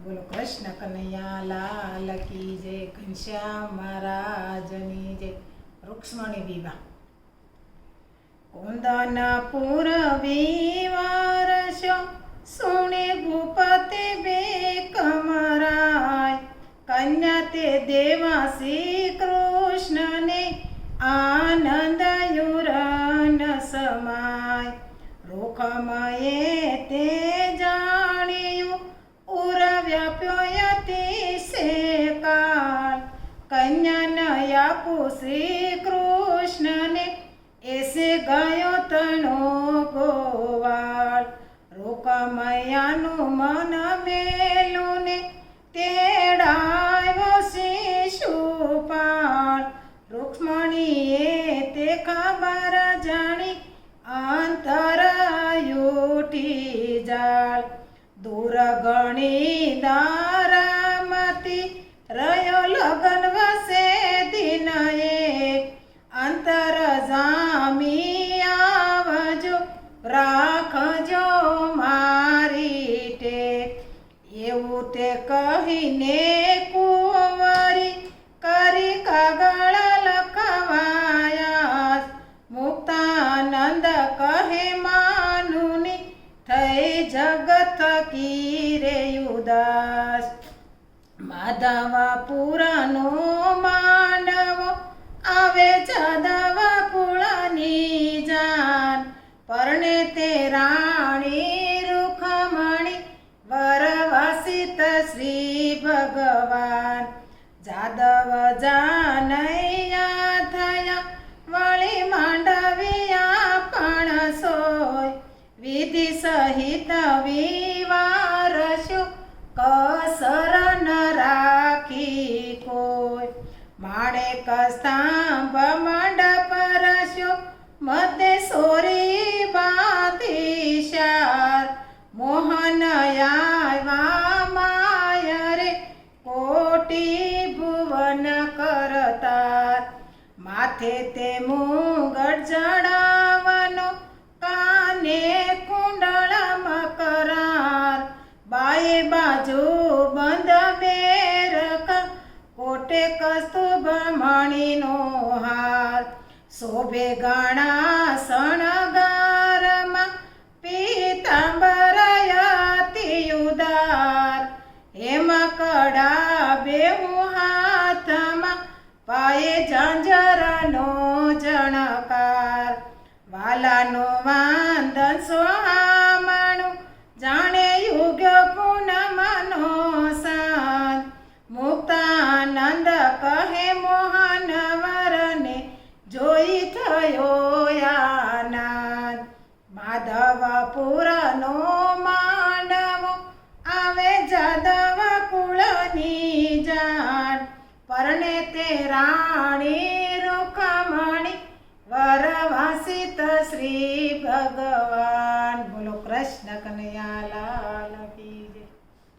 બોલો કૃષ્ણ કનૈયા લાલ કી જય, ઘનશ્યામ મહારાજની જય. રૂક્ષ્મણી વિવાહ. કુંદન પૂરબી વારસ્યો સુણે ભૂપતે બે કમરાય, કન્યા તે દેવા શ્રી કૃષ્ણને આનંદ યુરન સમાય. રોખમયે તે જાણ્યું ઉર વ્યાપ્યો અતિશે કાળ, કન્યા આપું શ્રી કૃષ્ણને એસે ગયો તણો ગોવાળ. રોકમયાનું મન મેલું ને તેડાવ્યો શિશુપાળ. રૂક્ષ્મણીએ તે ખબર જાણી અંતર યુટી જાળ. દૂર ગણી દારામતી રહ્યો લગન વસે દિન એક, અંતર જામી આવજો રાખજો મારી ટેક. એવું તે કહીને કુંવરી કરી કાગળ લખવાયા. મુક્તાનંદ કહે માનુની થઈ જગત કીરે ઉદાસ. માધવપુરનો માંડવો આવે જાદવ કુળની જાન, પરણે તે રાણી રૂખમણી વરવાસિત શ્રી ભગવાન. જાદવ જાનૈયા થયા વળી માંડવિયા પણ સોય, વિધિ સહિત વિવારસ્યો કસર ન રાખી કોઈ. માણેક સ્તંભ મંડપ રસ્યો મધ્ય સોરી બાંધી શાર. મોહન આવ્યા માયરે કોટી ભુવન કરતાર. માથે તે મુગટ જડાવનો કાને કુંડળ મકરાર. બાએ બાજુ બંધ બેરક કોટે કસ્તુભ મણીનો હાર. શોભે ગણા શણગારમાં પીતાંબર અતિ ઉદાર. એમાં કડા બેહુ હાથમાં પાયે ઝાંઝરનો જણકાર. વાલાનો વાંદન સોહામણું જાણે યુગ પૂનમનો સાંજ. મુક્તાનંદ કહે મોહન વરને જોઈ થયો આનંદ. માધવપુરનો માંડવો આવે જાદવ કુળની જાન, પરણે તે રાણી રૂખમણી વરવાસિત શ્રી ભગવાન. બોલો કૃષ્ણ કનૈયા લાલ.